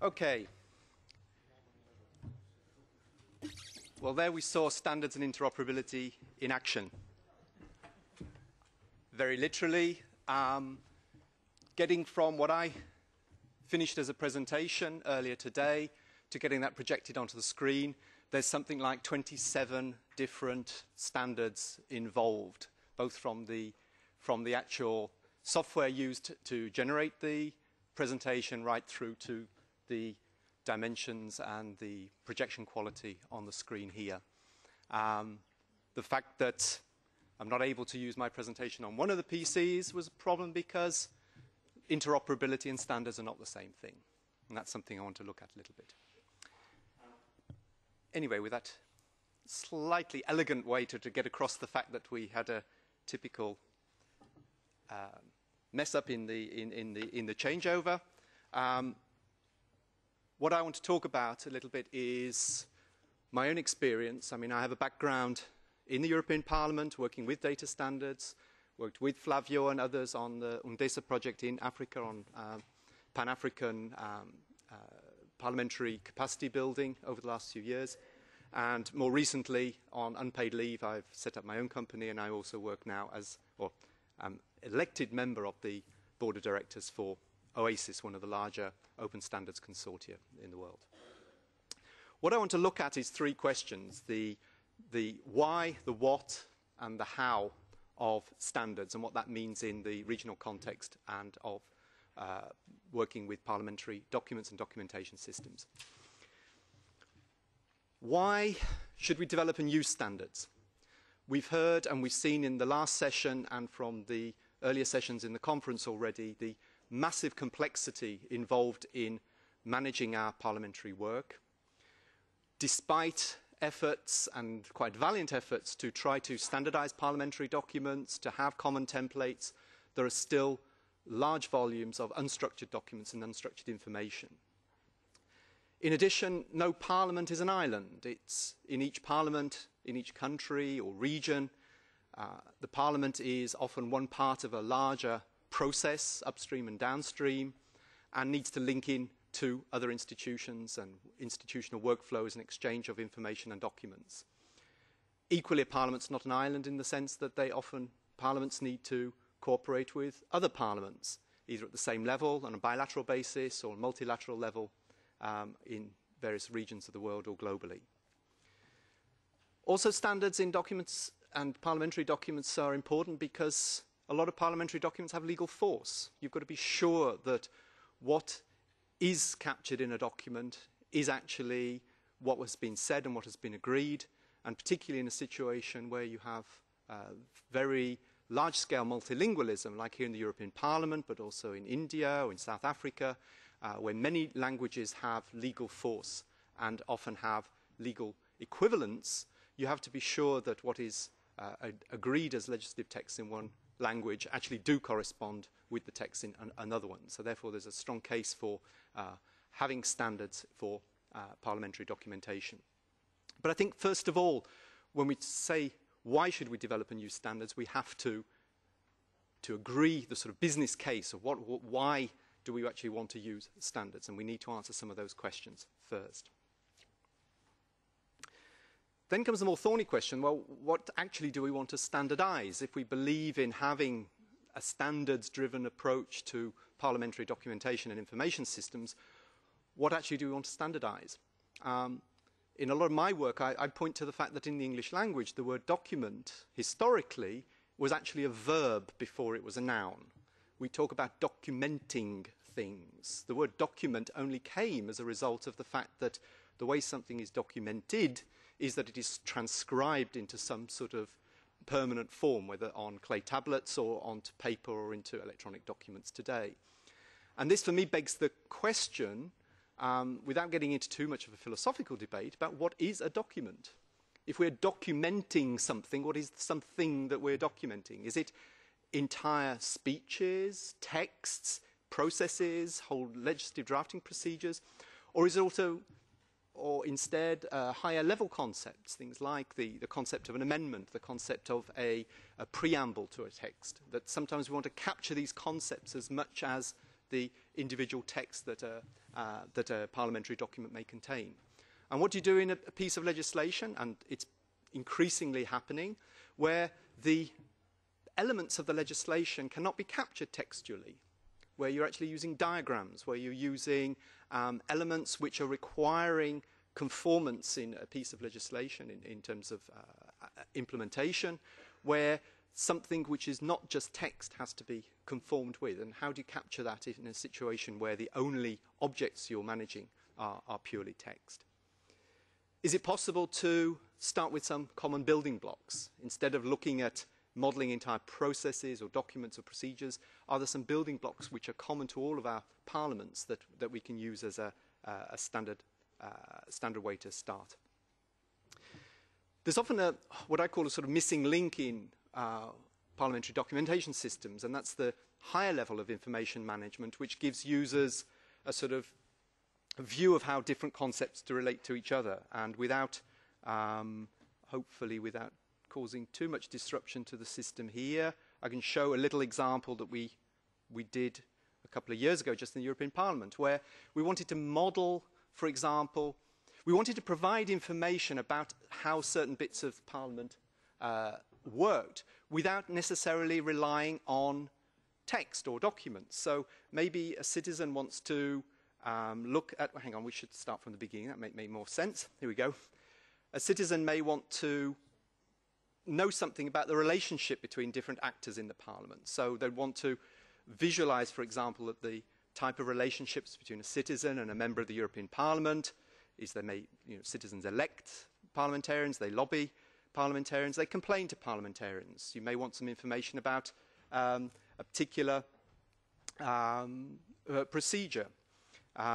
Okay. Well, there we saw standards and interoperability in action. Very literally, getting from what I finished as a presentation earlier today to getting that projected onto the screen, there's something like 27 different standards involved, both from the actual software used to generate the presentation right through to the dimensions and the projection quality on the screen here. The fact that I'm not able to use my presentation on one of the PCs was a problem because interoperability and standards are not the same thing. And that's something I want to look at a little bit. Anyway, with that slightly elegant way to get across the fact that we had a typical mess up in the changeover, what I want to talk about a little bit is my own experience. I mean, I have a background in the European Parliament, working with data standards, worked with Flavio and others on the UNDESA project in Africa on Pan-African parliamentary capacity building over the last few years. And more recently, on unpaid leave, I've set up my own company, and I also work now as, or I'm elected member of the board of directors for OASIS, one of the larger open standards consortia in the world. What I want to look at is three questions: the why, the what, and the how of standards, and what that means in the regional context and of working with parliamentary documents and documentation systems. Why should we develop and use standards? We've heard and we've seen in the last session and from the earlier sessions in the conference already the massive complexity involved in managing our parliamentary work. Despite efforts, and quite valiant efforts, to try to standardize parliamentary documents, to have common templates, there are still large volumes of unstructured documents and unstructured information. In addition, no parliament is an island. It's in each parliament, in each country or region, the parliament is often one part of a larger process, upstream and downstream, and needs to link in to other institutions and institutional workflows and exchange of information and documents. Equally, a parliament's not an island in the sense that parliaments need to cooperate with other parliaments, either at the same level, on a bilateral basis, or multilateral level in various regions of the world or globally. Also, standards in documents and parliamentary documents are important because a lot of parliamentary documents have legal force. You've got to be sure that what is captured in a document is actually what has been said and what has been agreed, and particularly in a situation where you have very large-scale multilingualism, like here in the European Parliament, but also in India or in South Africa, where many languages have legal force and often have legal equivalents. You have to be sure that what is agreed as legislative text in one language actually do correspond with the text in another one. So therefore there's a strong case for having standards for parliamentary documentation. But I think first of all, when we say why should we develop and use standards, we have to agree the sort of business case of why do we actually want to use standards, and we need to answer some of those questions first. Then comes the more thorny question, well, what actually do we want to standardize? If we believe in having a standards-driven approach to parliamentary documentation and information systems, what actually do we want to standardize? In a lot of my work, I point to the fact that in the English language, the word document, historically, was actually a verb before it was a noun. We talk about documenting things. The word document only came as a result of the fact that the way something is documented is that it is transcribed into some sort of permanent form, whether on clay tablets or onto paper or into electronic documents today. And this, for me, begs the question, without getting into too much of a philosophical debate, about what is a document. If we're documenting something, what is something that we're documenting? Is it entire speeches, texts, processes, whole legislative drafting procedures? Or is it also, or instead, higher level concepts, things like the concept of an amendment, the concept of a preamble to a text, that sometimes we want to capture these concepts as much as the individual text that a parliamentary document may contain. And what do you do in a piece of legislation? And it's increasingly happening, where the elements of the legislation cannot be captured textually, where you're actually using diagrams, where you're using elements which are requiring conformance in a piece of legislation in terms of implementation, where something which is not just text has to be conformed with. And how do you capture that in a situation where the only objects you're managing are purely text? Is it possible to start with some common building blocks? Instead of looking at modelling entire processes or documents or procedures, are there some building blocks which are common to all of our parliaments that we can use as a standard way to start? There's often what I call a sort of missing link in parliamentary documentation systems, and that's the higher level of information management, which gives users a sort of view of how different concepts to relate to each other, and without, hopefully without causing too much disruption to the system here, I can show a little example that we did a couple of years ago just in the European Parliament, where we wanted to model, for example, we wanted to provide information about how certain bits of Parliament worked without necessarily relying on text or documents. So maybe a citizen wants to look at, hang on, we should start from the beginning, that might make more sense. Here we go. A citizen may want to know something about the relationship between different actors in the Parliament. So they'd want to visualise, for example, that the type of relationships between a citizen and a member of the European Parliament is citizens elect parliamentarians, they lobby parliamentarians, they complain to parliamentarians. You may want some information about a particular procedure.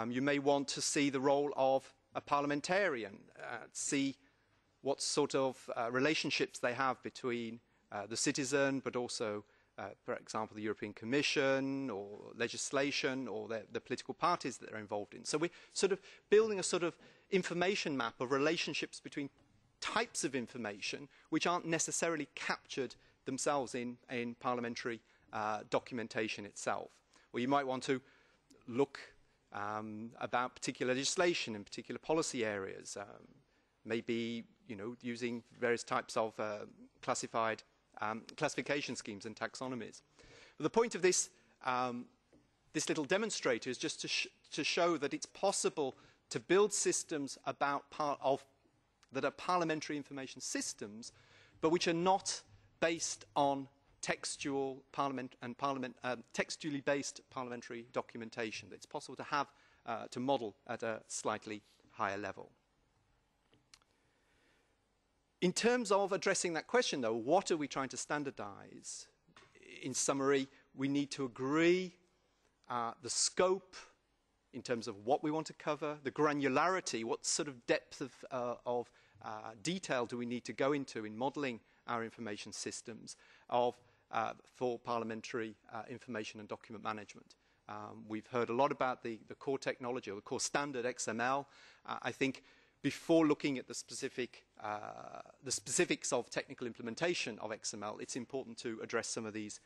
You may want to see the role of a parliamentarian, see what sort of relationships they have between the citizen, but also, for example, the European Commission or legislation or the political parties that they're involved in. So we're sort of building a sort of information map of relationships between types of information which aren't necessarily captured themselves in parliamentary documentation itself. Or you might want to look about particular legislation in particular policy areas, maybe using various types of classification schemes and taxonomies. But the point of this little demonstrator is just to show that it's possible to build systems that are parliamentary information systems, but which are not based on textually based parliamentary documentation. It's possible to have to model at a slightly higher level. In terms of addressing that question, though, what are we trying to standardize? In summary, we need to agree the scope in terms of what we want to cover, the granularity, what sort of depth of detail do we need to go into in modelling our information systems for parliamentary information and document management. We've heard a lot about the core technology or the core standard XML. I think before looking at the specifics of technical implementation of XML, it's important to address some of these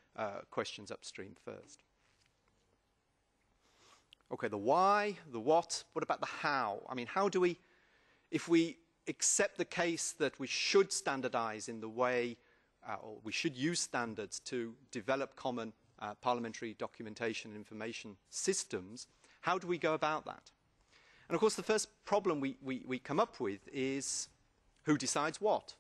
questions upstream first. Okay, the why, the what about the how? I mean, how do we, if we accept the case that we should standardize in the way, or we should use standards to develop common parliamentary documentation and information systems, how do we go about that? And of course, the first problem we come up with is who decides what?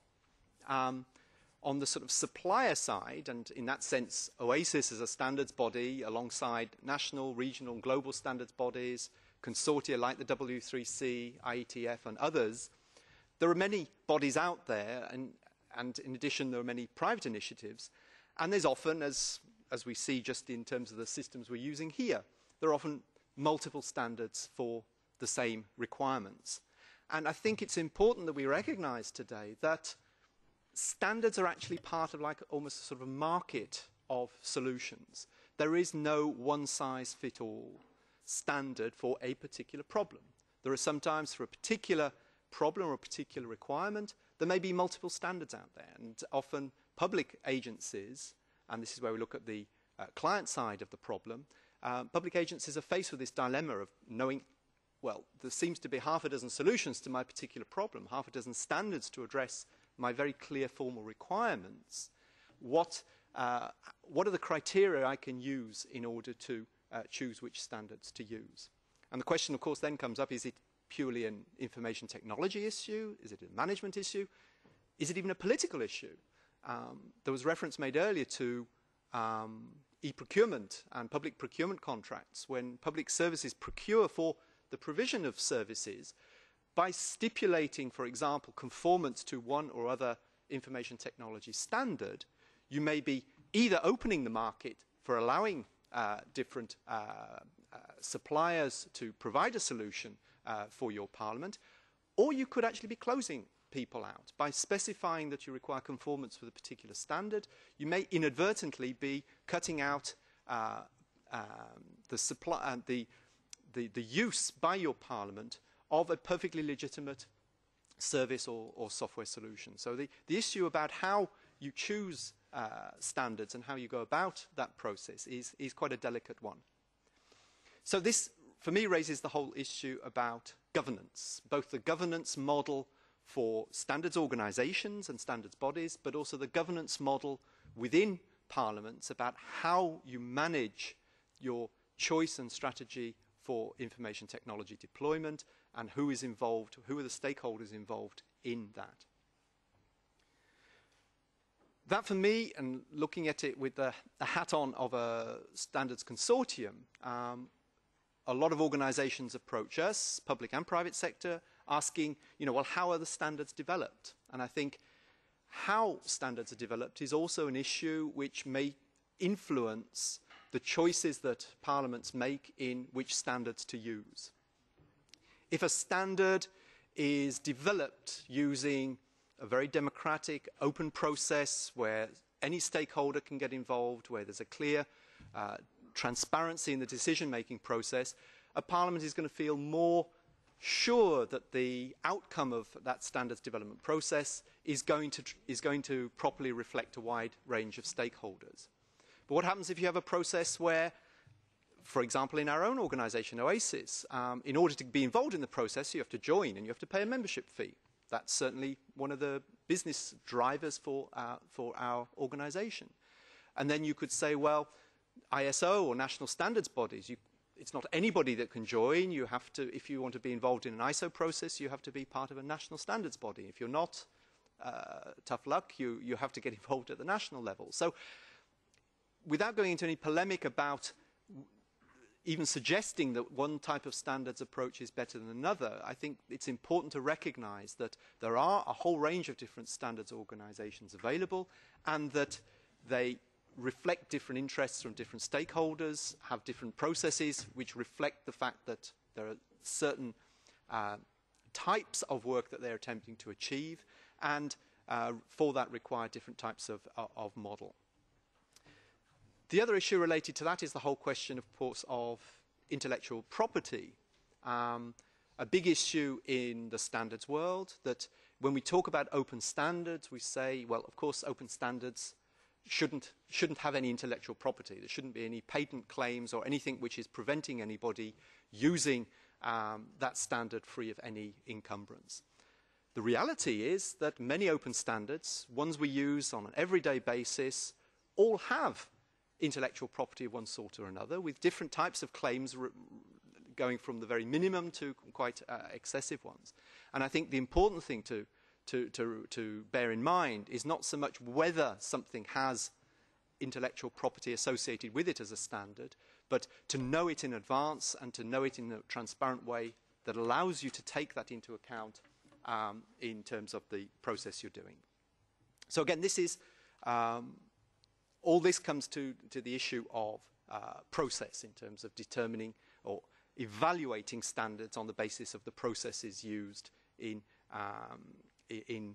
On the sort of supplier side, and in that sense, OASIS is a standards body alongside national, regional, and global standards bodies, consortia like the W3C, IETF, and others. There are many bodies out there, and in addition, there are many private initiatives. And there's often, as we see just in terms of the systems we're using here, there are often multiple standards for the same requirements. And I think it's important that we recognize today that standards are actually part of like almost a sort of a market of solutions. There is no one-size-fits-all standard for a particular problem. There are sometimes for a particular problem or a particular requirement, there may be multiple standards out there. And often public agencies, and this is where we look at the client side of the problem, public agencies are faced with this dilemma of knowing, well, there seems to be half a dozen solutions to my particular problem, half a dozen standards to address my very clear formal requirements. What are the criteria I can use in order to choose which standards to use? And the question, of course, then comes up, is it purely an information technology issue? Is it a management issue? Is it even a political issue? There was reference made earlier to e-procurement and public procurement contracts. When public services procure for the provision of services, by stipulating, for example, conformance to one or other information technology standard, you may be either opening the market for allowing different suppliers to provide a solution for your parliament, or you could actually be closing people out. By specifying that you require conformance with a particular standard, you may inadvertently be cutting out the use by your parliament of a perfectly legitimate service or software solution. So the issue about how you choose standards and how you go about that process is quite a delicate one. So this, for me, raises the whole issue about governance, both the governance model for standards organisations and standards bodies, but also the governance model within parliaments about how you manage your choice and strategy for information technology deployment and who is involved, who are the stakeholders involved in that. That, for me, and looking at it with the hat on of a standards consortium, a lot of organisations approach us, public and private sector, asking, well, how are the standards developed? And I think how standards are developed is also an issue which may influence the choices that parliaments make in which standards to use. If a standard is developed using a very democratic, open process where any stakeholder can get involved, where there's a clear transparency in the decision-making process, a parliament is going to feel more sure that the outcome of that standards development process is going to properly reflect a wide range of stakeholders. But what happens if you have a process where, for example, in our own organisation, OASIS, in order to be involved in the process, you have to join and you have to pay a membership fee. That's certainly one of the business drivers for our organisation. And then you could say, well, ISO or national standards bodies, it's not anybody that can join. You have to, if you want to be involved in an ISO process, you have to be part of a national standards body. If you're not, tough luck, you have to get involved at the national level. So without going into any polemic about even suggesting that one type of standards approach is better than another, I think it's important to recognise that there are a whole range of different standards organisations available and that they reflect different interests from different stakeholders, have different processes which reflect the fact that there are certain types of work that they're attempting to achieve and for that require different types of model. The other issue related to that is the whole question, of course, of intellectual property. A big issue in the standards world, that when we talk about open standards, we say, well, of course, open standards shouldn't have any intellectual property. There shouldn't be any patent claims or anything which is preventing anybody using that standard free of any encumbrance. The reality is that many open standards, ones we use on an everyday basis, all have intellectual property of one sort or another, with different types of claims going from the very minimum to quite excessive ones. And I think the important thing to bear in mind is not so much whether something has intellectual property associated with it as a standard, but to know it in advance and to know it in a transparent way that allows you to take that into account in terms of the process you're doing. So again, this is all this comes to the issue of process in terms of determining or evaluating standards on the basis of the processes used in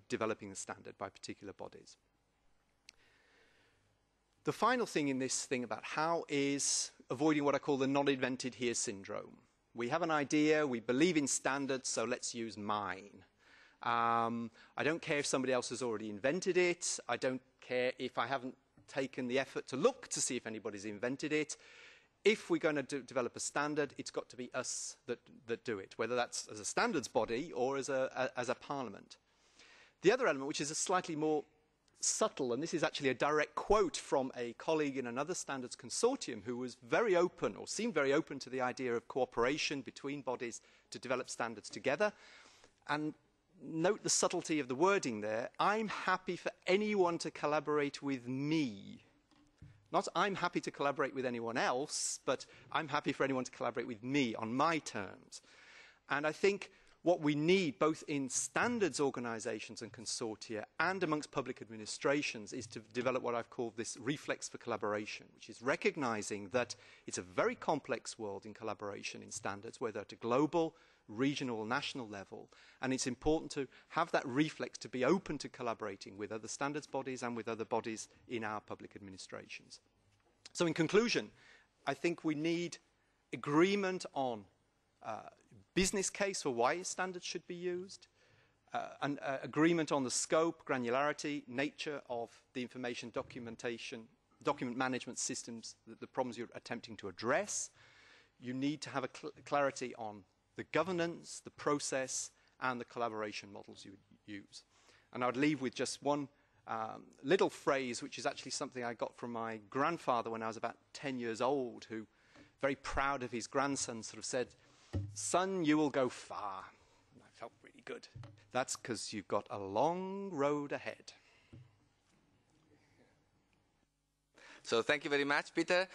developing the standard by particular bodies. The final thing in this thing about how is avoiding what I call the not invented here syndrome. We have an idea, we believe in standards, so let's use mine. I don't care if somebody else has already invented it. I don't care if I haven't taken the effort to look to see if anybody's invented it. if we're going to develop a standard, it's got to be us that do it, whether that's as a standards body or as a parliament. The other element, which is a slightly more subtle, and this is actually a direct quote from a colleague in another standards consortium who was very open, or seemed very open to the idea of cooperation between bodies to develop standards together. And note the subtlety of the wording there. I'm happy for anyone to collaborate with me. Not I'm happy to collaborate with anyone else, but I'm happy for anyone to collaborate with me on my terms. And I think what we need, both in standards organisations and consortia and amongst public administrations, is to develop what I've called this reflex for collaboration, which is recognising that it's a very complex world in collaboration in standards, whether at a global, regional or national level, and it's important to have that reflex to be open to collaborating with other standards bodies and with other bodies in our public administrations. So in conclusion, I think we need agreement on business case for why standards should be used, an agreement on the scope, granularity, nature of the information document management systems, the problems you're attempting to address. You need to have a clarity on the governance, the process, and the collaboration models you would use. And I would leave with just one little phrase, which is actually something I got from my grandfather when I was about 10 years old, who, very proud of his grandson, sort of said, "Son, you will go far." And I felt really good. That's because you've got a long road ahead. So thank you very much, Peter.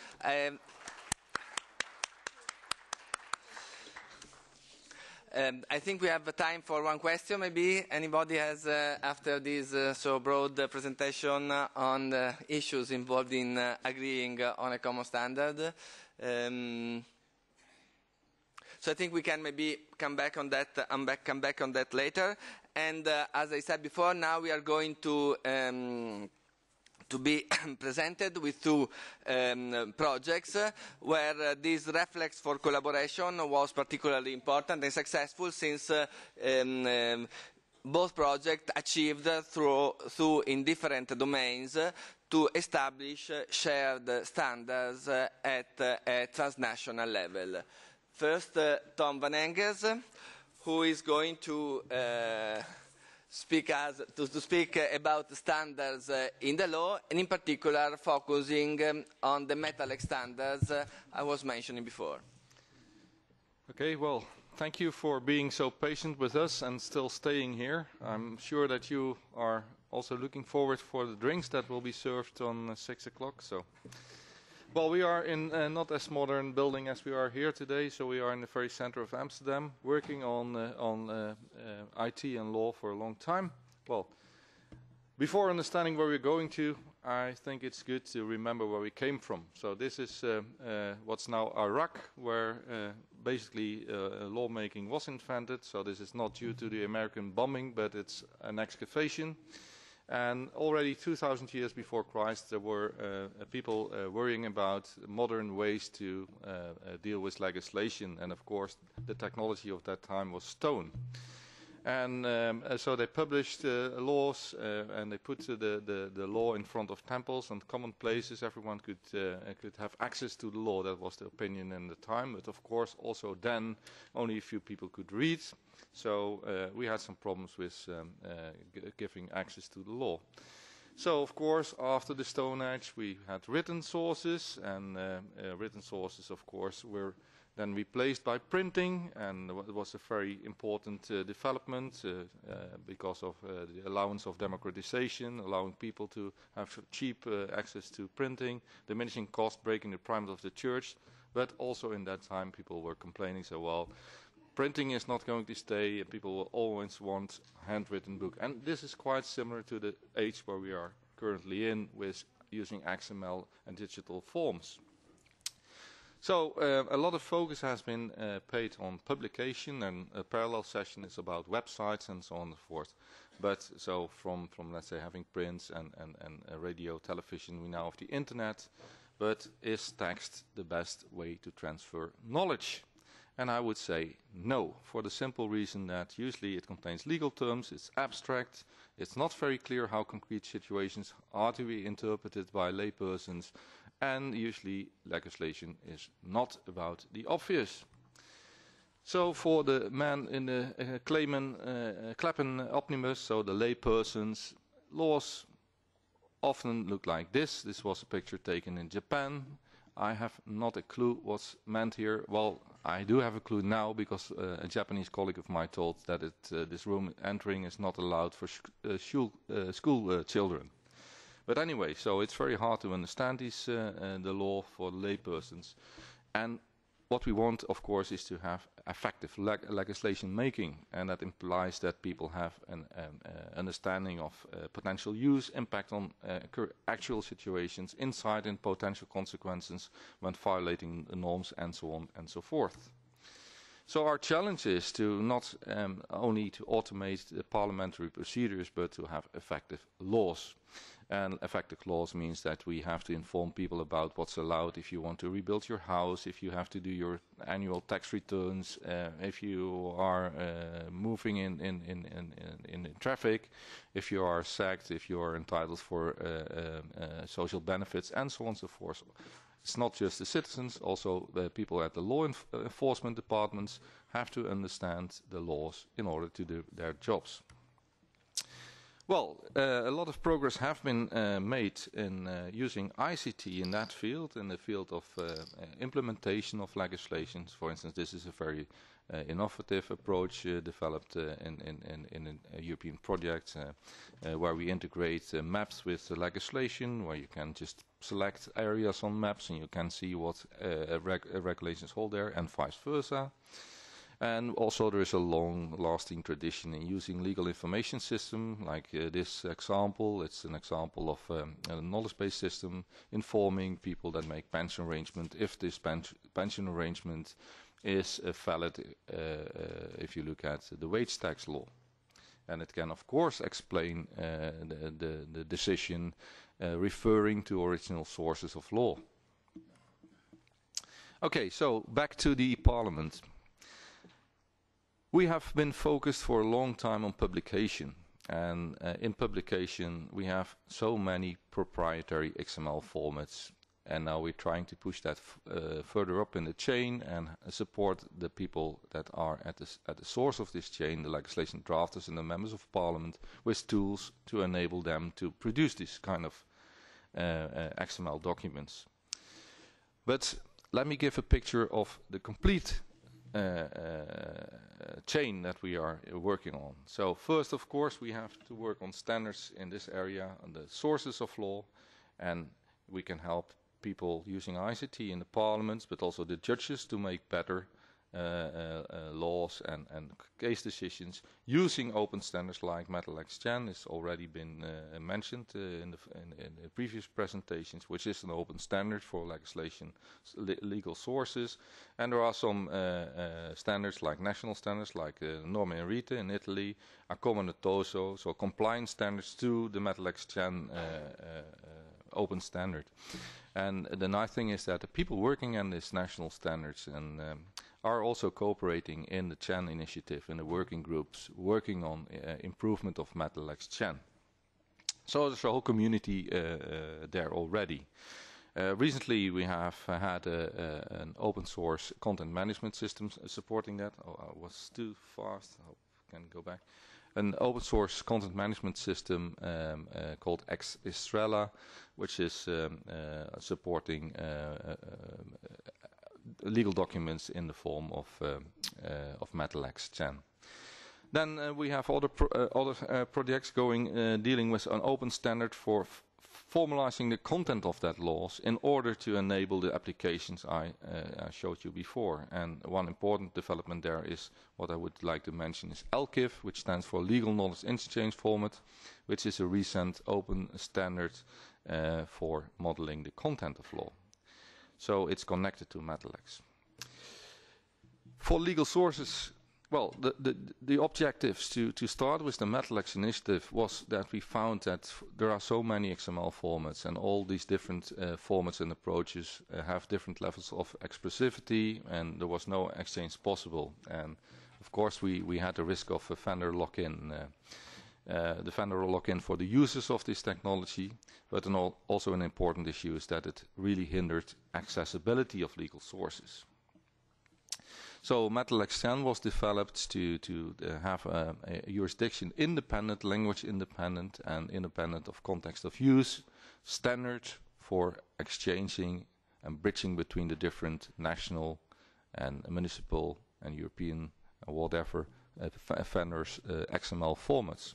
I think we have time for one question, maybe. Anybody has, after this so broad presentation on the issues involved in agreeing on a common standard? So I think we can maybe come back on that, later. And as I said before, now we are going to be presented with two projects where this reflex for collaboration was particularly important and successful, since both projects achieved through in different domains to establish shared standards at a transnational level. First, Tom van Engels, who is going to speak about standards in the law, and in particular focusing on the metallic standards I was mentioning before. Okay, well, thank you for being so patient with us and still staying here. I'm sure that you are also looking forward for the drinks that will be served on 6 o'clock. So, well, we are in not as modern building as we are here today, so we are in the very center of Amsterdam, working on IT and law for a long time. Well, before understanding where we're going to, I think it's good to remember where we came from. So this is what's now Iraq, where basically lawmaking was invented. So this is not due to the American bombing, but it's an excavation. And already 2,000 years before Christ, there were people worrying about modern ways to deal with legislation. And of course, the technology of that time was stone. And so they published laws, and they put the law in front of temples and common places. Everyone could have access to the law. That was the opinion in the time. But of course, also then, only a few people could read. So we had some problems with giving access to the law. So of course, after the Stone Age, we had written sources, and written sources, of course, were then replaced by printing, and it was a very important development because of the allowance of democratization, allowing people to have cheap access to printing, diminishing cost, breaking the primacy of the church. But also in that time, people were complaining, so well, printing is not going to stay, people will always want handwritten book. And this is quite similar to the age where we are currently in, with using XML and digital forms. So a lot of focus has been paid on publication, and a parallel session is about websites and so on and so forth. But so from let's say having prints and radio, television, we now have the internet. But is text the best way to transfer knowledge? And I would say no, for the simple reason that usually it contains legal terms, it's abstract, it's not very clear how concrete situations are to be interpreted by laypersons, and usually legislation is not about the obvious. So for the man in the Clappen omnibus, so the lay persons, laws often look like this. This was a picture taken in Japan. I have not a clue what's meant here. Well, I do have a clue now because a Japanese colleague of mine told that this room entering is not allowed for school children. But anyway, so it's very hard to understand the law for lay persons. And what we want, of course, is to have effective legislation making, and that implies that people have an understanding of potential use, impact on actual situations, insight and potential consequences when violating the norms, and so on and so forth. So our challenge is to not only to automate the parliamentary procedures, but to have effective laws. And effective laws means that we have to inform people about what's allowed if you want to rebuild your house, if you have to do your annual tax returns, if you are moving in traffic, if you are sacked, if you are entitled for social benefits, and so on and so forth. It's not just the citizens, also the people at the law enforcement departments have to understand the laws in order to do their jobs. Well, a lot of progress have been made in using ICT in that field, in the field of implementation of legislation. For instance, this is a very innovative approach developed in a European project where we integrate maps with legislation, where you can just select areas on maps and you can see what regulations hold there, and vice versa. And also there is a long-lasting tradition in using legal information system, like this example. It's an example of a knowledge-based system informing people that make pension arrangement if this pension arrangement is valid if you look at the wage tax law. And it can, of course, explain the decision referring to original sources of law. Okay, so back to the Parliament. We have been focused for a long time on publication, and in publication we have so many proprietary XML formats, and now we're trying to push that further up in the chain and support the people that are at the source of this chain, the legislation drafters and the members of Parliament, with tools to enable them to produce this kind of XML documents. But let me give a picture of the complete chain that we are working on. So first, of course, we have to work on standards in this area, on the sources of law, and we can help people using ICT in the parliaments, but also the judges to make better laws and case decisions using open standards like MetalXGen. It's already been mentioned in the previous presentations, which is an open standard for legislation, legal sources. And there are some standards like national standards, like Norme in Rete in Italy, Accomodato, so compliance standards to the MetalXGen open standard. And the nice thing is that the people working on these national standards and are also cooperating in the CHAN initiative, in the working groups, working on improvement of MetalXGen. So there's a whole community there already. Recently we have had an open source content management system supporting that. Oh, I was too fast, I hope I can go back. An open source content management system called Xstrela, which is supporting legal documents in the form of MetalXGen. Then we have other projects going dealing with an open standard for formalizing the content of that laws in order to enable the applications I showed you before. And one important development there is what I would like to mention is LKIF, which stands for Legal Knowledge Interchange Format, which is a recent open standard for modeling the content of law. So it's connected to MetalX. For legal sources, well, the objectives to start with the MetalX initiative was that we found that there are so many XML formats, and all these different formats and approaches have different levels of expressivity, and there was no exchange possible. And of course we had the risk of a vendor lock-in. the vendor lock-in for the users of this technology, but also an important issue is that it really hindered accessibility of legal sources. So MetaLex was developed to have a jurisdiction independent, language independent, and independent of context of use standard for exchanging and bridging between the different national and municipal and European whatever vendors' XML formats.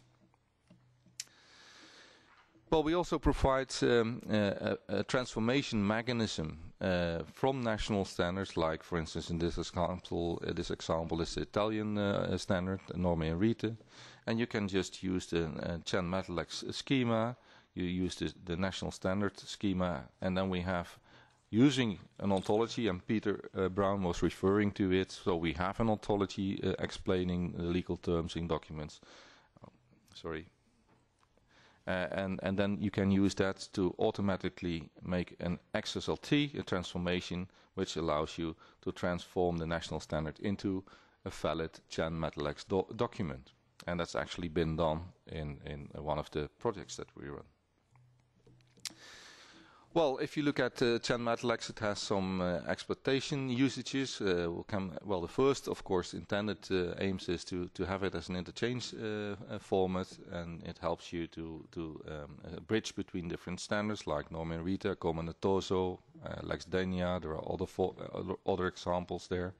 Well, we also provide a transformation mechanism from national standards, like, for instance, in this example is the Italian standard, Norme in Rete, and you can just use the Chan MetaLex schema. You use the national standard schema, and then we have using an ontology, and Peter Brown was referring to it. So we have an ontology explaining the legal terms in documents. And then you can use that to automatically make an XSLT, a transformation, which allows you to transform the national standard into a valid Chan MetaLex document. And that's actually been done in one of the projects that we run. Well, if you look at Chan MetaLex, it has some exploitation usages. Well, the first, of course, intended aims is to have it as an interchange format, and it helps you to bridge between different standards like Norme in Rete, Comune-Toso, Lex Denia. There are other examples there.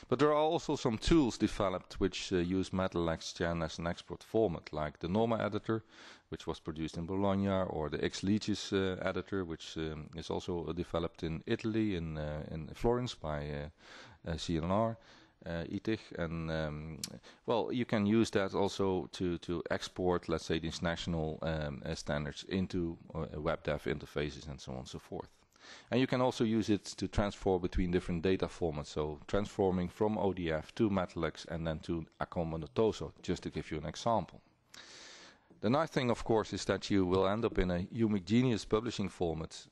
But there are also some tools developed which use MetaLex Chan as an export format, like the Norma editor, which was produced in Bologna, or the XLegis editor, which is also developed in Italy, in Florence by CNR, ITIG. And well, you can use that also to export, let's say, these national standards into web dev interfaces and so on and so forth. And you can also use it to transfer between different data formats, so transforming from ODF to MetaLex and then to Comune-Toso, just to give you an example. The nice thing, of course, is that you will end up in a homogeneous publishing format,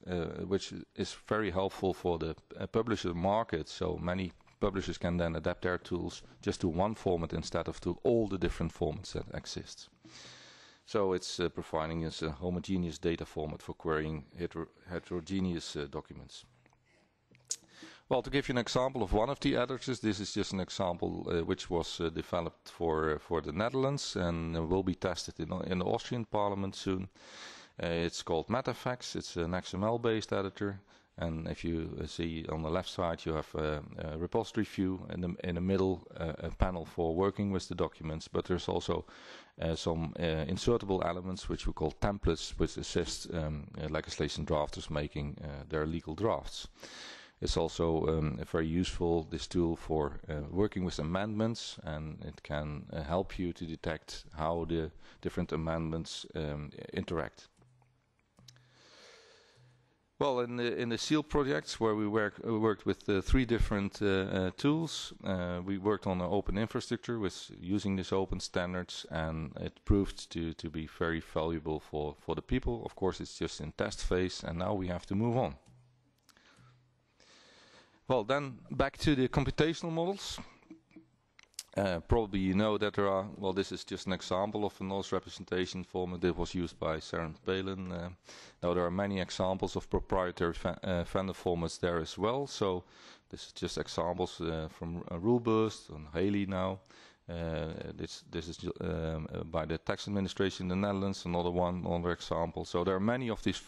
which is very helpful for the publisher market, so many publishers can then adapt their tools just to one format instead of to all the different formats that exist. So it's providing us a homogeneous data format for querying heterogeneous documents. Well, to give you an example of one of the editors, this is just an example which was developed for the Netherlands and will be tested in the Austrian Parliament soon. It's called MetaFax. It's an XML-based editor. And if you see on the left side, you have a repository view, and in the middle a panel for working with the documents. But there's also some insertable elements, which we call templates, which assist legislation drafters making their legal drafts. It's also very useful, this tool, for working with amendments, and it can help you to detect how the different amendments interact. Well, in the SEAL projects, where we worked with 3 different tools, we worked on an open infrastructure with using these open standards, and it proved to be very valuable for the people. Of course, it's just in test phase, and now we have to move on. Well, then back to the computational models. Probably you know that there are, well, this is just an example of a knowledge representation format that was used by Sarah Palin. Now there are many examples of proprietary vendor formats there as well. So this is just examples from Ruleburst and Haley now. This is by the Tax Administration in the Netherlands, another example. So there are many of these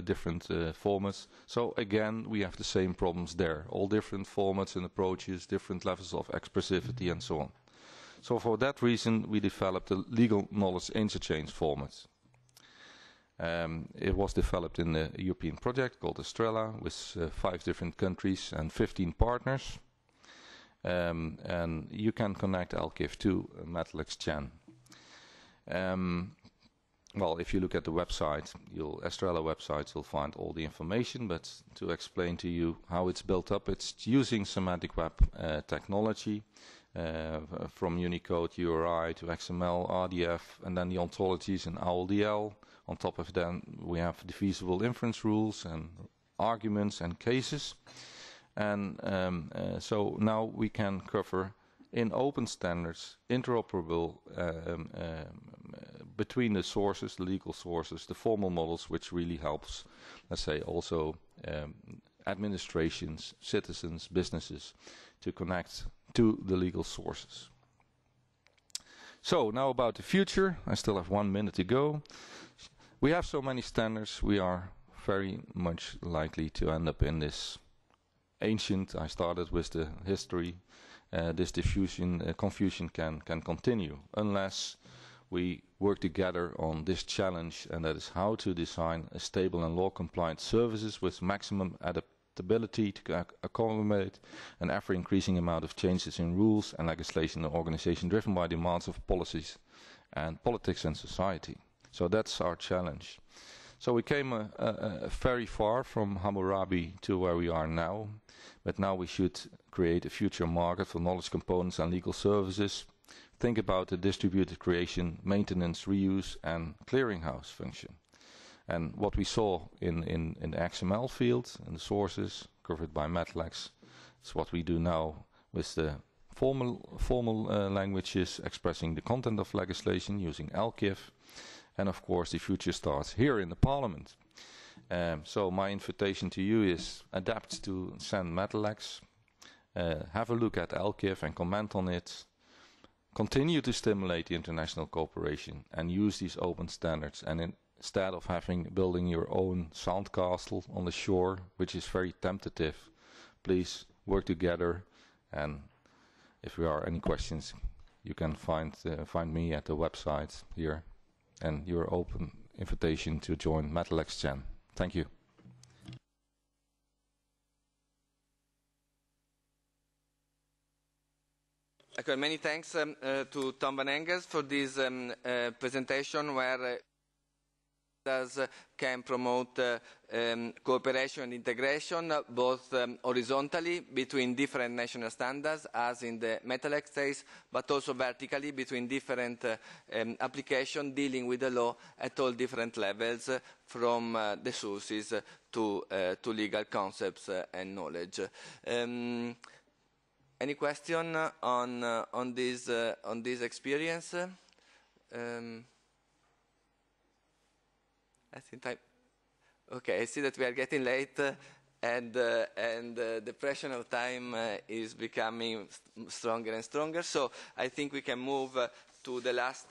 different formats. So again, we have the same problems there. All different formats and approaches, different levels of expressivity and so on. So for that reason, we developed a legal knowledge interchange format. It was developed in the European project called Estrella with 5 different countries and 15 partners. And you can connect LKIF to MetaLex Chan. Well, if you look at the website, Estrella website, you'll find all the information. But to explain to you how it's built up, it's using semantic web technology from Unicode, URI to XML, RDF, and then the ontologies in OWL. On top of that, we have divisible inference rules and arguments and cases. And so now we can cover in open standards interoperable between the sources, the legal sources, the formal models, which really helps, let's say, also administrations, citizens, businesses to connect to the legal sources. So now about the future. I still have 1 minute to go. We have so many standards, we are very much likely to end up in this ancient, I started with the history, this confusion can continue unless we work together on this challenge, and that is how to design a stable and law-compliant services with maximum adaptability to accommodate an ever-increasing amount of changes in rules and legislation and organization driven by demands of policies and politics and society. So that's our challenge. So we came very far from Hammurabi to where we are now, but now we should create a future market for knowledge components and legal services. Think about the distributed creation, maintenance, reuse, and clearinghouse function. And what we saw in the XML field and the sources covered by MATLAX is what we do now with the formal languages expressing the content of legislation using LKIF. And of course the future starts here in the Parliament. So my invitation to you is adapt to SAN MATLAX, have a look at LKIF and comment on it, continue to stimulate the international cooperation and use these open standards, and instead of building your own sandcastle on the shore, which is very tentative, please work together. And if there are any questions, you can find me at the website here, and your open invitation to join MATLAX Gen. Thank you. Okay, many thanks to Tom van Engels for this presentation where can promote cooperation and integration both horizontally between different national standards as in the MATLAX case, but also vertically between different applications dealing with the law at all different levels, from the sources to legal concepts and knowledge. Any question on this experience? I think okay, I see that we are getting late, and the pressure of time is becoming stronger and stronger. So I think we can move to the last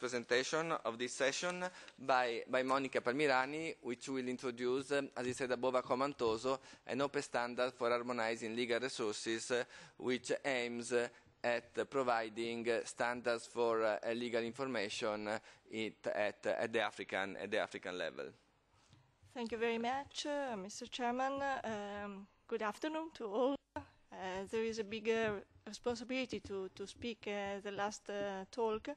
presentation of this session by Monica Palmirani, which will introduce, as I said above, a common TOSO, an open standard for harmonizing legal resources, which aims at providing standards for legal information at the African level. Thank you very much, Mr. Chairman. Good afternoon to all. There is a bigger responsibility to speak the last talk.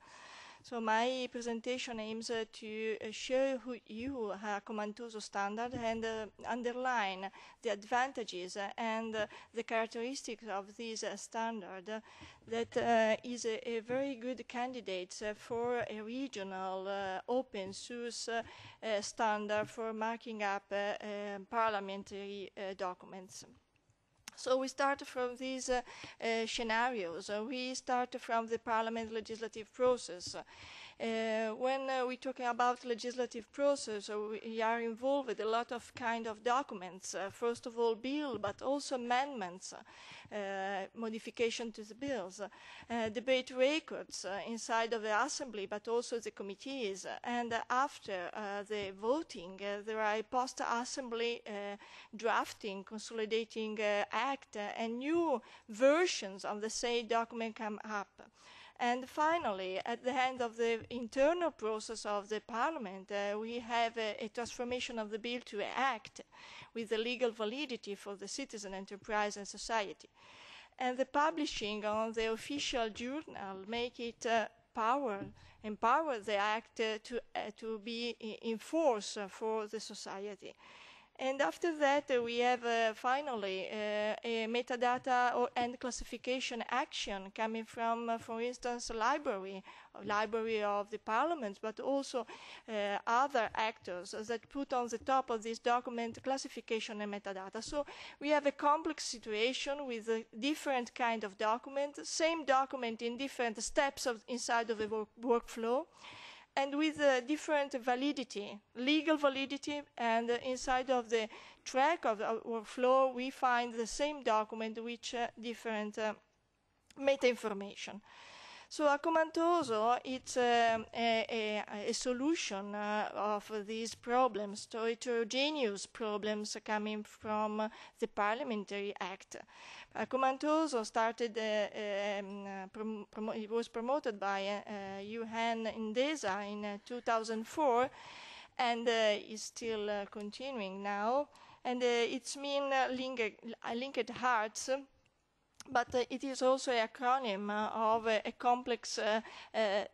So my presentation aims to show you a Common TOSO standard and underline the advantages and the characteristics of this standard that is a very good candidate for a regional open source standard for marking up parliamentary documents. So we start from these scenarios. We start from the Parliament legislative process. When we're talking about legislative process, we are involved with a lot of kind of documents. First of all, bill, but also amendments, modification to the bills, debate records inside of the Assembly, but also the committees. And after the voting, there are post-Assembly drafting, consolidating act, and new versions of the same document come up. And finally, at the end of the internal process of the Parliament, we have a transformation of the bill to act with the legal validity for the citizen, enterprise, and society. And the publishing on the official journal make it empower the act to be in force for the society. And after that, we have finally a metadata and classification action coming from, for instance, library of the Parliament, but also other actors that put on the top of this document classification and metadata. So we have a complex situation with a different kind of document, same document in different steps inside of the workflow. and with different validity, legal validity, and inside of the track of the workflow, we find the same document with different meta-information. So Akumantoso, it's a solution of these problems, so heterogeneous problems coming from the Parliamentary Act. Akumantoso started, it was promoted by Johan Indesa in 2004, and is still continuing now. And it's mean linked hearts, but it is also an acronym of a complex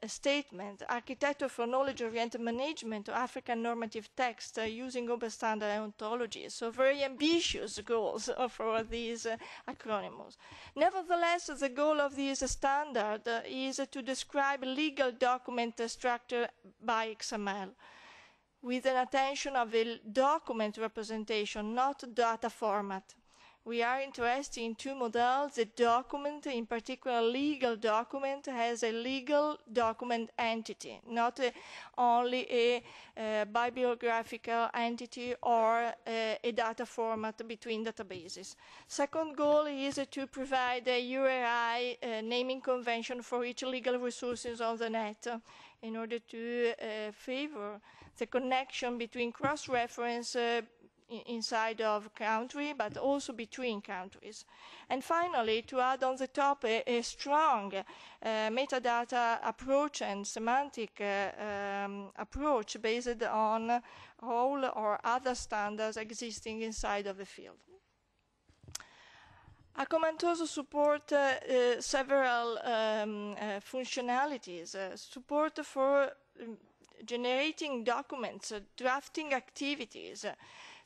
statement, Architecture for Knowledge-Oriented Management of African Normative Text using open standard ontologies. So very ambitious goals for these acronyms. Nevertheless, the goal of this standard is to describe legal document structure by XML, with an attention of the document representation, not data format. We are interested in two models. The document, in particular legal document, has a legal document entity, not only a bibliographical entity or a data format between databases. Second goal is to provide a URI naming convention for each legal resources on the net in order to favor the connection between cross-reference inside of country, but also between countries. And finally, to add on the top a strong metadata approach and semantic approach based on all or other standards existing inside of the field. Akumantoso support several functionalities, support for generating documents, drafting activities.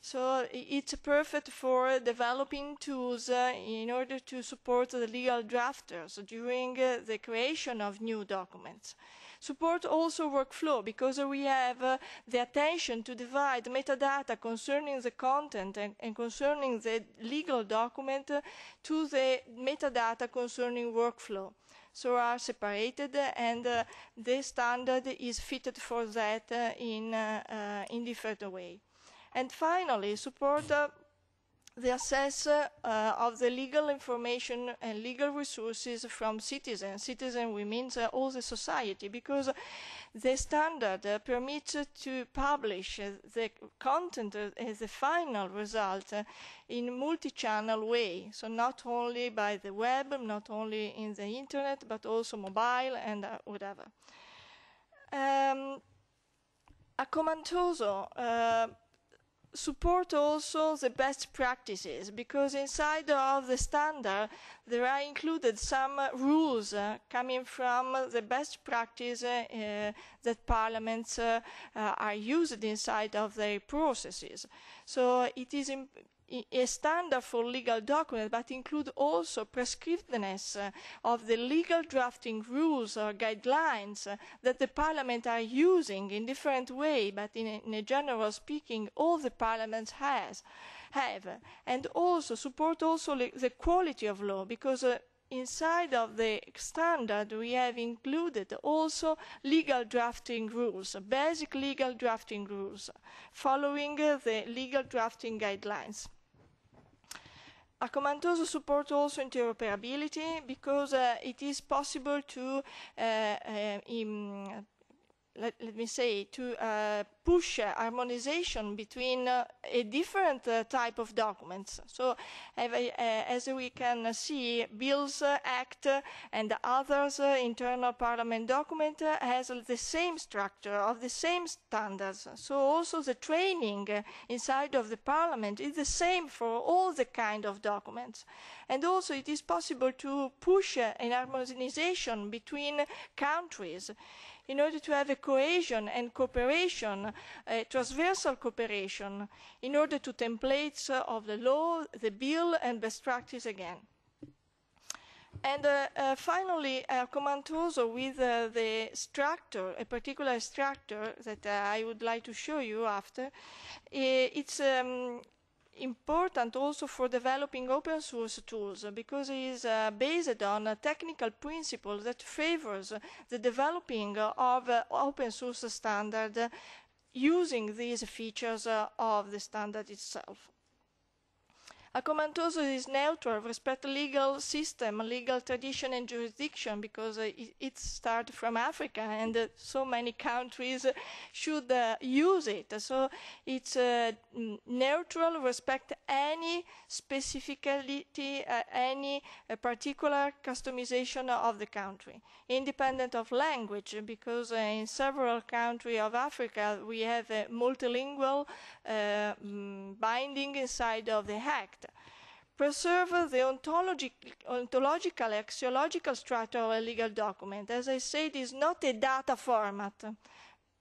So it's perfect for developing tools in order to support the legal drafters during the creation of new documents. Support also workflow, because we have the attention to divide metadata concerning the content and concerning the legal document to the metadata concerning workflow. So are separated, and the standard is fitted for that in different way. And finally, support the access of the legal information and legal resources from citizens. Citizen, we mean all the society, because the standard permits to publish the content as the final result in multi-channel way. So not only by the web, not only in the internet, but also mobile and whatever. Akumantoso support also the best practices, because inside of the standard there are included some rules coming from the best practice that parliaments are used inside of their processes. So it is a standard for legal documents, but include also prescriptiveness of the legal drafting rules or guidelines that the parliament are using in different way, but in a general speaking, all the parliaments have. And also support also the quality of law, because inside of the standard we have included also legal drafting rules, basic legal drafting rules, following the legal drafting guidelines. Akumantoso support also interoperability, because it is possible to, let me say, to push harmonization between a different type of documents. So as we can see, Bills Act and others internal parliament document has the same structure of the same standards. So also the training inside of the parliament is the same for all the kind of documents. And also it is possible to push an harmonization between countries in order to have a cohesion and cooperation, transversal cooperation, in order to templates of the law, the bill, and best practice again. And finally, Akumantoso with the structure, a particular structure that I would like to show you after, it's important also for developing open source tools, because it is based on a technical principle that favors the developing of open source standard using these features of the standard itself. Akomantoso is neutral with respect to legal system, legal tradition and jurisdiction, because it starts from Africa and so many countries should use it. So it's neutral with respect to any specificity, any particular customization of the country. Independent of language, because in several countries of Africa we have a multilingual binding inside of the Act. Preserve the ontological, axiological structure of a legal document. As I said, is not a data format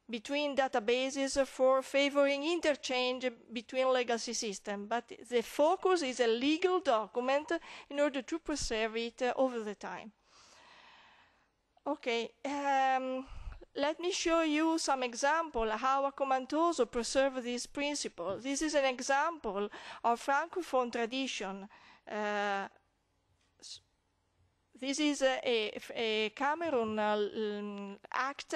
between databases for favoring interchange between legacy systems, but the focus is a legal document in order to preserve it over the time. Okay. Let me show you some example how Akomantoso preserves this principle. This is an example of Francophone tradition. This is a Cameroon act,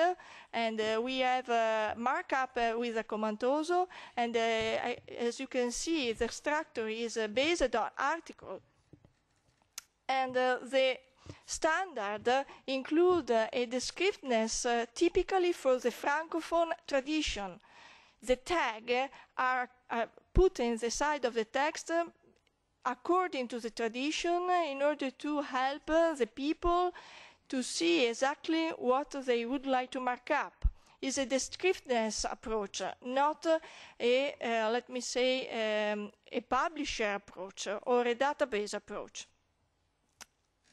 and we have a markup with Akomantoso, and as you can see, the structure is based on article. And the standard include a descriptiveness typically for the Francophone tradition. The tag are put in the side of the text according to the tradition in order to help the people to see exactly what they would like to mark up. It's a descriptiveness approach, not a, let me say, a publisher approach or a database approach.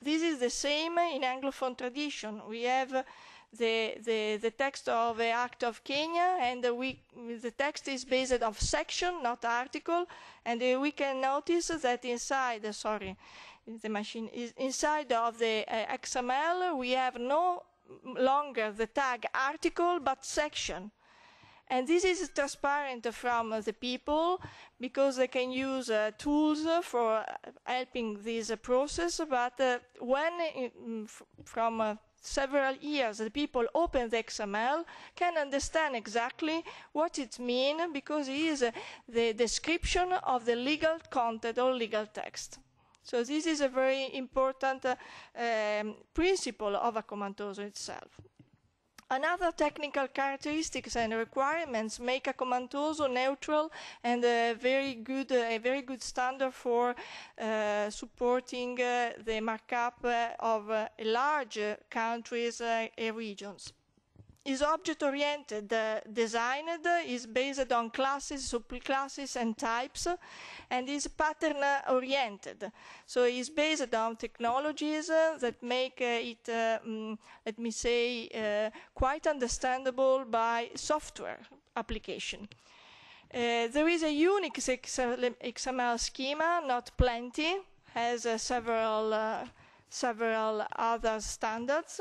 This is the same in Anglophone tradition. We have the text of the Act of Kenya, and the text is based on section, not article, and we can notice that inside, the machine is inside of the XML, we have no longer the tag article, but section. And this is transparent from the people, because they can use tools for helping this process, but when from several years the people open the XML, can understand exactly what it means, because it is the description of the legal content or legal text. So this is a very important principle of Akomantoso itself. Another technical characteristics and requirements make Akomantoso neutral and a very good standard for supporting the markup of large countries and regions. Is object-oriented, designed, is based on classes, subclasses, and types, and is pattern-oriented. So it's based on technologies that make it, let me say, quite understandable by software application. There is a unique XML schema, not plenty, has several other standards.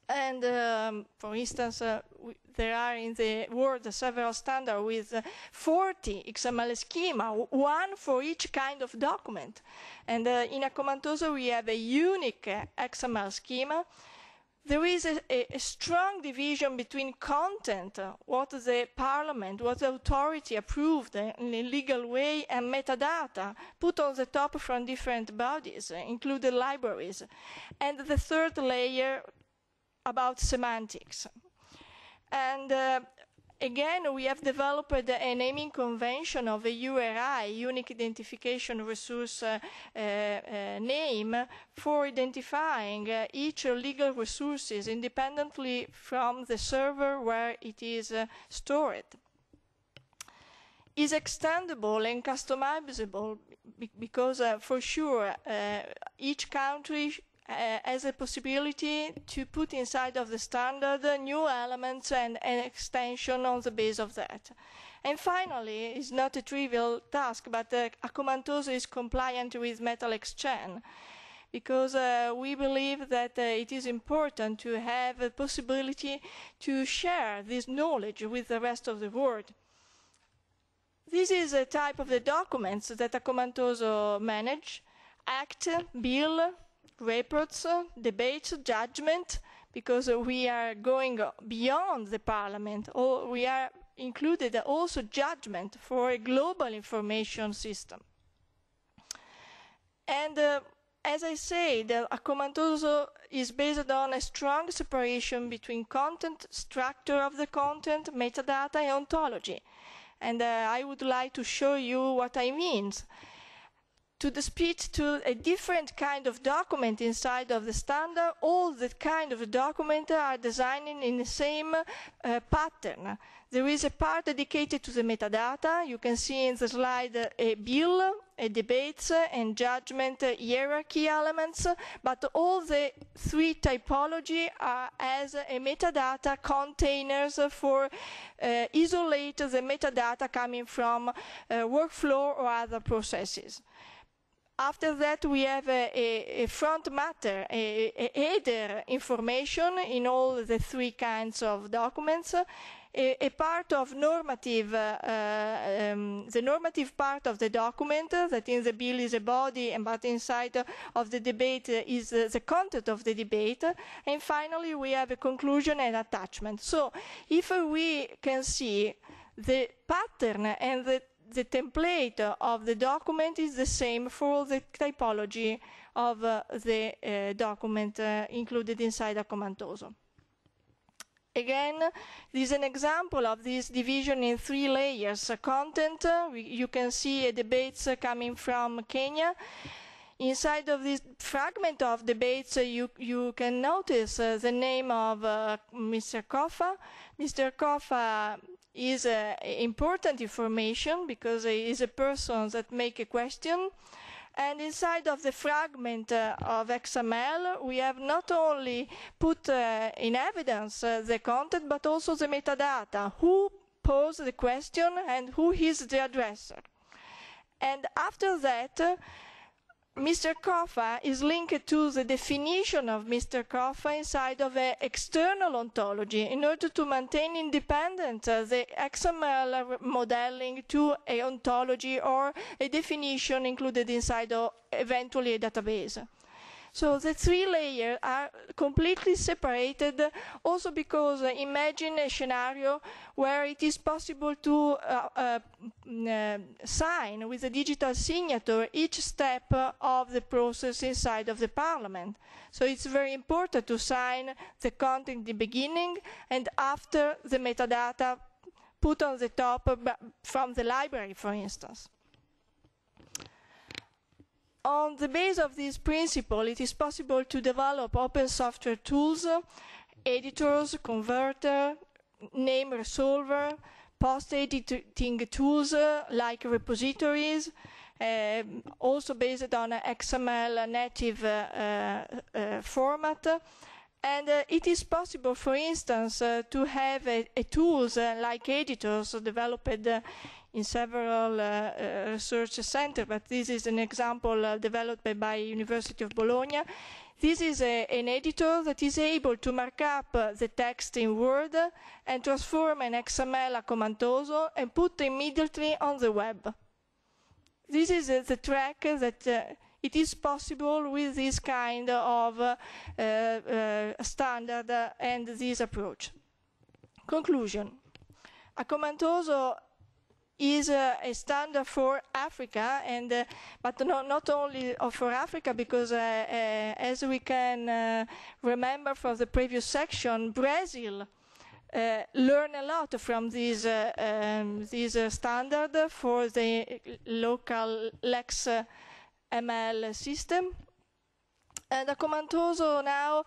And for instance, there are in the world several standards with 40 XML schema, one for each kind of document. And in Akomantoso we have a unique XML schema. There is a strong division between content, what the parliament, what the authority approved in a legal way, and metadata put on the top from different bodies, including libraries. And the third layer about semantics. And again, we have developed a naming convention of a URI, Unique Identification Resource name, for identifying each legal resources independently from the server where it is stored. Is extendable and customizable because for sure each country has a possibility to put inside of the standard new elements and extension on the base of that. And finally, it's not a trivial task, but Akomantoso is compliant with Metal-XChain, because we believe that it is important to have a possibility to share this knowledge with the rest of the world. this is a type of the documents that Accomatoso manage: act, bill, reports, debates, judgment, because we are going beyond the Parliament, or we are included also judgment for a global information system. And as I said, Accomatoso is based on a strong separation between content, structure of the content, metadata, and ontology. And I would like to show you what I mean. To speak to a different kind of document inside of the standard, all the kind of document are designed in the same pattern. There is a part dedicated to the metadata. You can see in the slide a bill, a debates, and judgment hierarchy elements, but all the three typology are as a metadata containers for isolate the metadata coming from workflow or other processes. After that, we have a front matter, a header information in all the three kinds of documents, a part of normative, the normative part of the document, that in the bill is a body, but inside of the debate is the content of the debate, and finally we have a conclusion and attachment. So if we can see the pattern and the template of the document is the same for the typology of the document included inside Accomatoso. Again, this is an example of this division in three layers. Content, you can see debates coming from Kenya. Inside of this fragment of debates, you can notice the name of Mr. Kofa. Mr. Kofa is important information because he is a person that make a question. And inside of the fragment of XML, we have not only put in evidence the content, but also the metadata, who posed the question and who is the addresser. And after that, Mr. Kofa is linked to the definition of Mr. Kofa inside of an external ontology in order to maintain independent the XML modeling to a ontology or a definition included inside of eventually a database. So the three layers are completely separated, also because imagine a scenario where it is possible to sign with a digital signature each step of the process inside of the Parliament. So it's very important to sign the content in the beginning and after the metadata put on the top from the library, for instance. On the basis of this principle, it is possible to develop open software tools, editors, converter, name resolver, post-editing tools like repositories, also based on XML native format. And it is possible, for instance, to have tools like editors developed in several research centers, but this is an example developed by University of Bologna. This is an editor that is able to mark up the text in Word and transform an XML Accomatoso and put immediately on the web. This is the track that it is possible with this kind of standard and this approach. Conclusion. Accomatoso is a standard for Africa, and but not only for Africa, because as we can remember from the previous section, Brazil learn a lot from this standard for the local Lex ML system. And Accomatoso now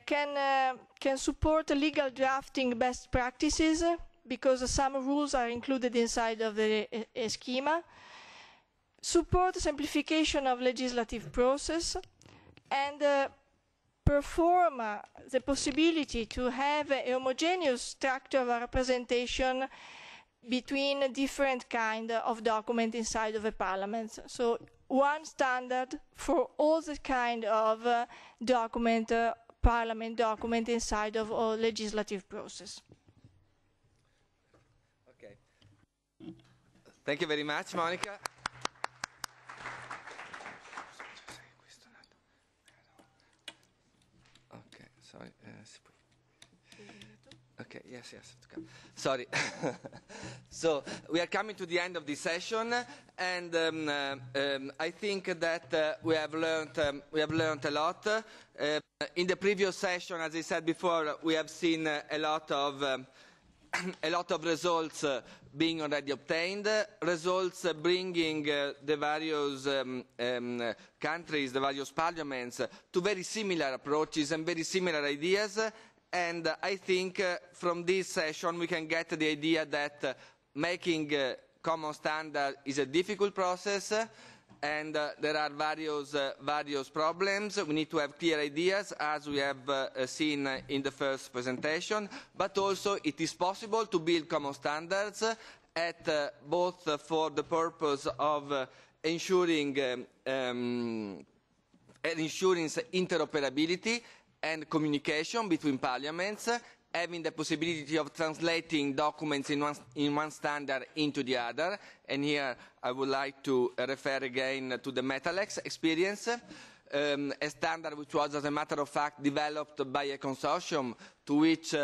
can support legal drafting best practices, because some rules are included inside of the schema, support simplification of legislative process, and perform the possibility to have a homogeneous structure of representation between different kind of documents inside of a parliament. So one standard for all the kind of document, parliament document inside of a legislative process. Thank you very much, Monica. Okay, sorry. Okay, yes. Sorry. So we are coming to the end of this session, and I think that we have learned a lot. In the previous session, as I said before, we have seen a lot of results being already obtained, results bringing the various countries, the various parliaments, to very similar approaches and very similar ideas. And I think from this session we can get the idea that making common standard is a difficult process, and there are various problems. We need to have clear ideas, as we have seen in the first presentation, but also it is possible to build common standards at both for the purpose of ensuring interoperability and communication between parliaments, having the possibility of translating documents in one standard into the other. And here I would like to refer again to the Metalex experience, a standard which was, as a matter of fact, developed by a consortium to which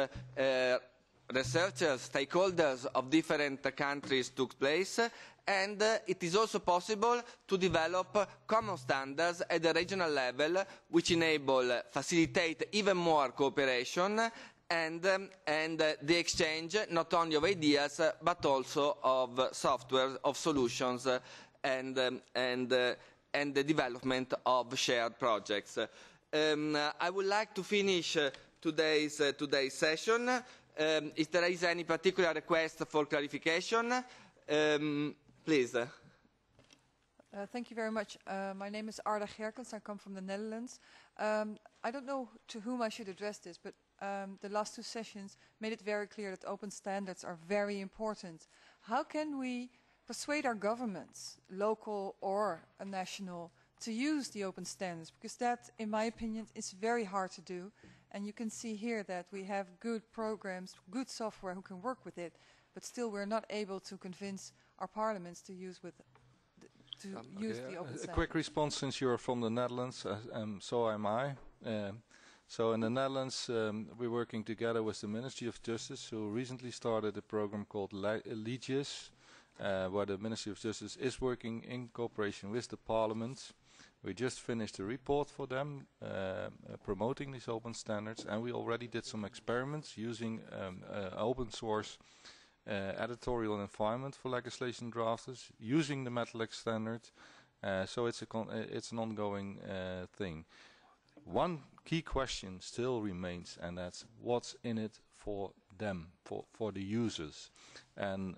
researchers, stakeholders of different countries took place. And it is also possible to develop common standards at the regional level, which facilitate even more cooperation and the exchange not only of ideas but also of software, of solutions, and the development of shared projects. I would like to finish today's session. If there is any particular request for clarification, please. Thank you very much. My name is Arda Gerkens. I come from the Netherlands. I don't know to whom I should address this, but the last two sessions made it very clear that open standards are very important. How can we persuade our governments, local or national, to use the open standards? Because that, in my opinion, is very hard to do. And you can see here that we have good programs, good software who can work with it, but still we're not able to convince our parliaments to use the open standards. A quick response, since you're from the Netherlands, so am I. So in the Netherlands, we're working together with the Ministry of Justice, who recently started a program called Legis, where the Ministry of Justice is working in cooperation with the Parliament. We just finished a report for them promoting these open standards, and we already did some experiments using open source editorial environment for legislation drafters, using the Metalex standard. So it's an ongoing thing. One key question still remains, and that's what's in it for them, for the users. And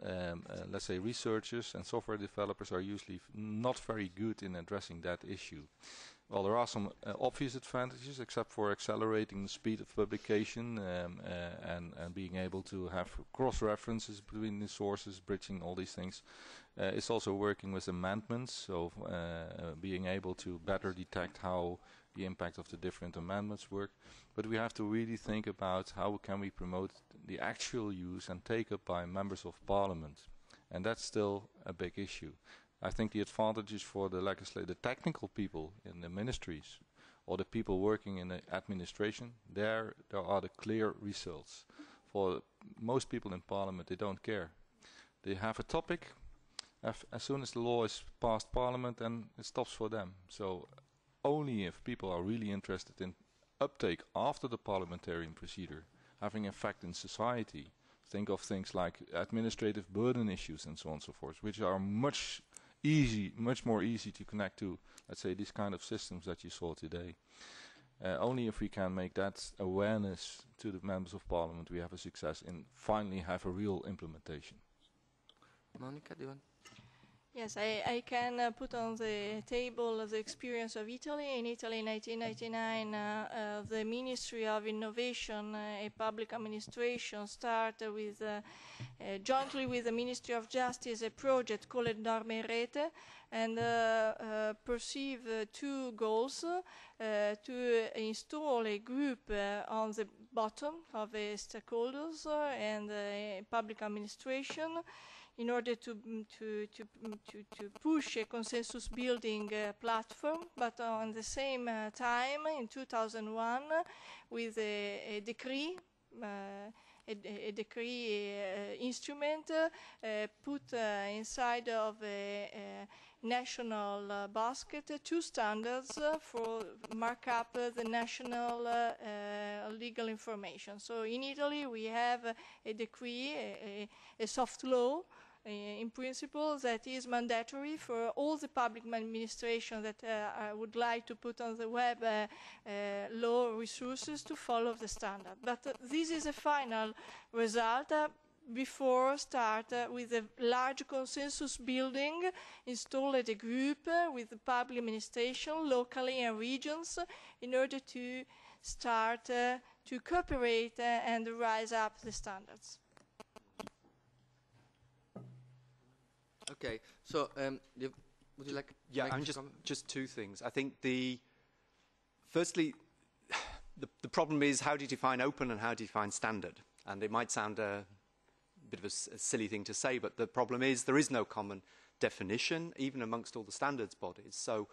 let's say researchers and software developers are usually not very good in addressing that issue. Well, there are some obvious advantages, except for accelerating the speed of publication and being able to have cross-references between the sources, bridging all these things. It's also working with amendments, so being able to better detect how the impact of the different amendments work. But we have to really think about how can we promote the actual use and take up by members of parliament. And that's still a big issue. I think the advantages for the technical people in the ministries or the people working in the administration, there are the clear results. For most people in parliament, they don't care. They have a topic, as soon as the law is passed parliament, and it stops for them. So only if people are really interested in uptake after the parliamentarian procedure, having effect in society, think of things like administrative burden issues and so on and so forth, which are much more easy to connect to, let's say, these kind of systems that you saw today. Only if we can make that awareness to the members of parliament, we have a success in finally have a real implementation. Monica, do you want? Yes, I can put on the table the experience of Italy. In Italy in 1999, the Ministry of Innovation and Public Administration started with, jointly with the Ministry of Justice, a project called Norme in Rete, and perceived two goals: to install a group on the bottom of the stakeholders and public administration, in order to push a consensus building platform, but on the same time, in 2001, with a decree, instrument put inside of a national basket 2 standards for mark up the national legal information. So in Italy we have a decree, a soft law in principle that is mandatory for all the public administration that would like to put on the web law resources to follow the standard. But this is a final result before start with a large consensus building, installed a group with the public administration locally and regions in order to start to cooperate and rise up the standards. Okay, so would you like? Yeah, just 2 things. I think firstly, the problem is how do you define open and how do you define standard? And it might sound a bit of a silly thing to say, but the problem is there is no common definition, even amongst all the standards bodies. So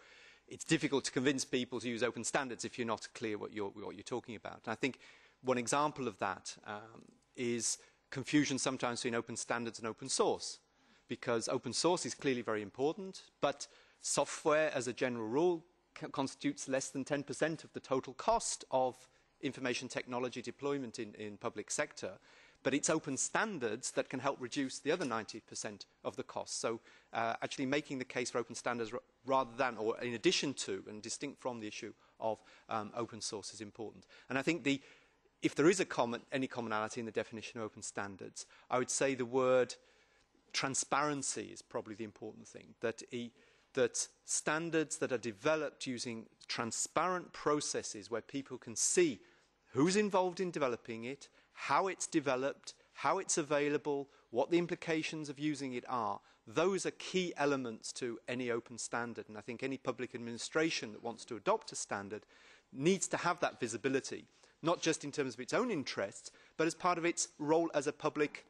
it's difficult to convince people to use open standards if you're not clear what you're talking about. And I think one example of that is confusion sometimes between open standards and open source, because open source is clearly very important, but software, as a general rule, constitutes less than 10% of the total cost of information technology deployment in public sector. But it's open standards that can help reduce the other 90% of the cost. So actually making the case for open standards rather than, or in addition to, and distinct from the issue of open source is important. And I think if there is any commonality in the definition of open standards, I would say the word transparency is probably the important thing, that standards that are developed using transparent processes where people can see who's involved in developing it, how it's developed, how it's available, what the implications of using it are, those are key elements to any open standard. And I think any public administration that wants to adopt a standard needs to have that visibility, not just in terms of its own interests, but as part of its role as a public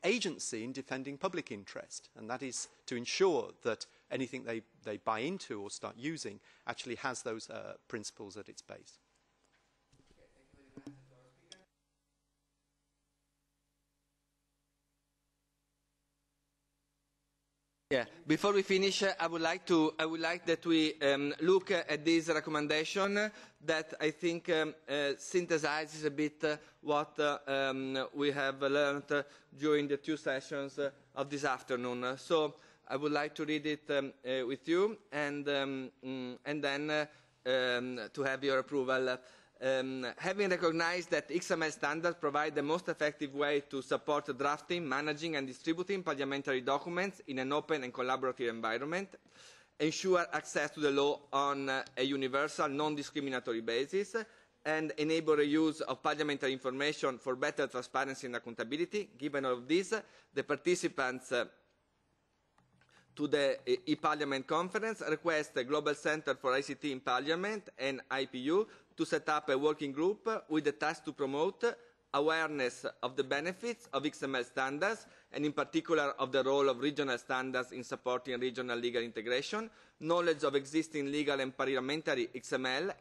agency in defending public interest, and that is to ensure that anything they buy into or start using actually has those principles at its base. Yeah. Before we finish, I would like that we look at this recommendation that I think synthesizes a bit what we have learned during the 2 sessions of this afternoon. So I would like to read it with you, and then to have your approval. Having recognized that XML standards provide the most effective way to support drafting, managing and distributing parliamentary documents in an open and collaborative environment, ensure access to the law on a universal, non-discriminatory basis, and enable reuse of parliamentary information for better transparency and accountability, given all of this, the participants to the e-Parliament conference request the Global Center for ICT in Parliament and IPU to set up a working group with the task to promote awareness of the benefits of XML standards, and in particular of the role of regional standards in supporting regional legal integration, knowledge of existing legal and parliamentary XML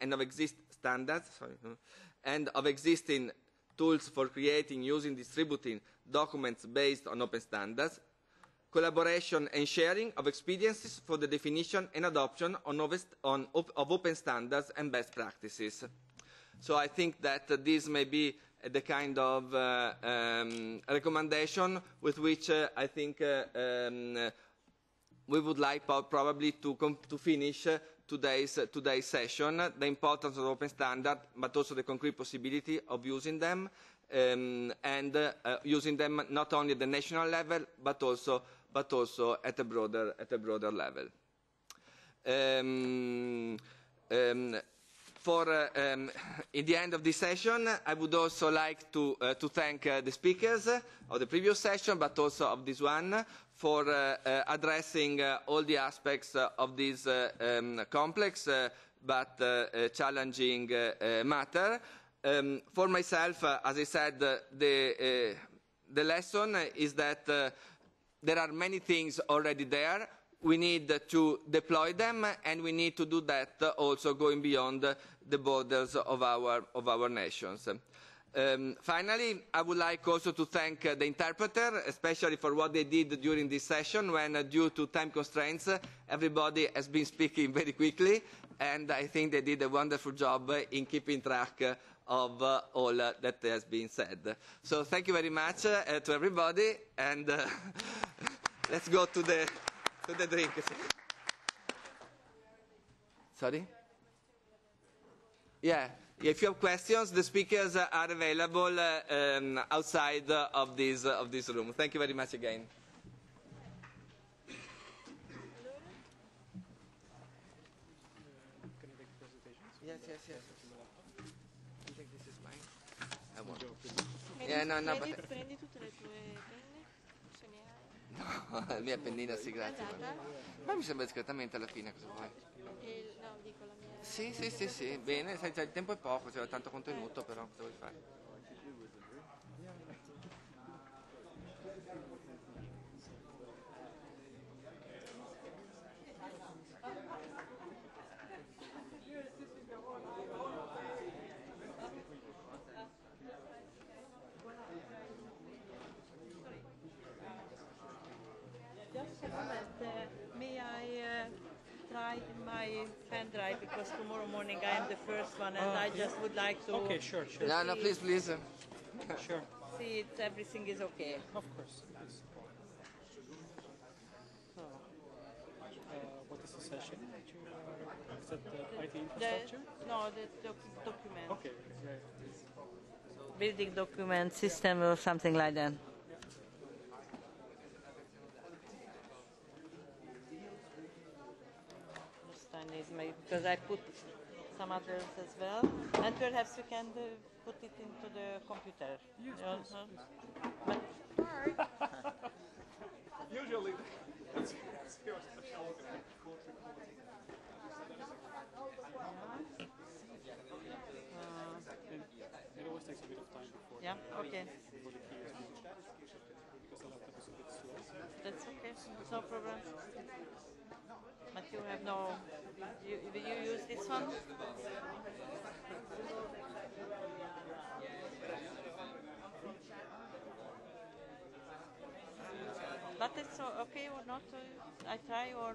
and of existing tools for creating, using, distributing documents based on open standards, collaboration and sharing of experiences for the definition and adoption of open standards and best practices. So I think that this may be the kind of recommendation with which I think we would like probably to finish today's session, the importance of open standards, but also the concrete possibility of using them, and using them not only at the national level, but also at a broader level. In the end of this session, I would also like to thank the speakers of the previous session, but also of this one, for addressing all the aspects of this complex but challenging matter. For myself, as I said, the lesson is that there are many things already there. We need to deploy them, and we need to do that also going beyond the borders of our nations. Finally, I would like also to thank the interpreter, especially for what they did during this session when, due to time constraints, everybody has been speaking very quickly, and I think they did a wonderful job in keeping track of all that has been said. So thank you very much to everybody, and let's go to the drink. Sorry? Yeah. If you have questions, the speakers are available outside of this room. Thank you very much again. Yes. I think this is mine. I want. Yeah, no, but... Prendi tutte le tue penne, se ne hai. No, la mia pennina, sì, grazie. Ma mi sembra discretamente alla fine, cosa vuoi? No, dico la mia. Sì, bene, sai, il tempo è poco, c'è tanto contenuto, però cosa vuoi fare? Just a moment. May I try my pen drive, because tomorrow morning I am the first one, and I just would like to. Okay, sure. No, please. Sure. See if everything is okay. Of course. So, what is the session that you is that the IT infrastructure? The document. Okay. Building document system or something like that. This time is maybe because I put some others as well, and perhaps we can put it into the computer. Yes, But Usually. It always takes a bit of time before. yeah, okay. Before the key is moved, because the laptop is a bit slow. That's okay, no problem. But you have no, you use this one? But it's okay or not? I try or...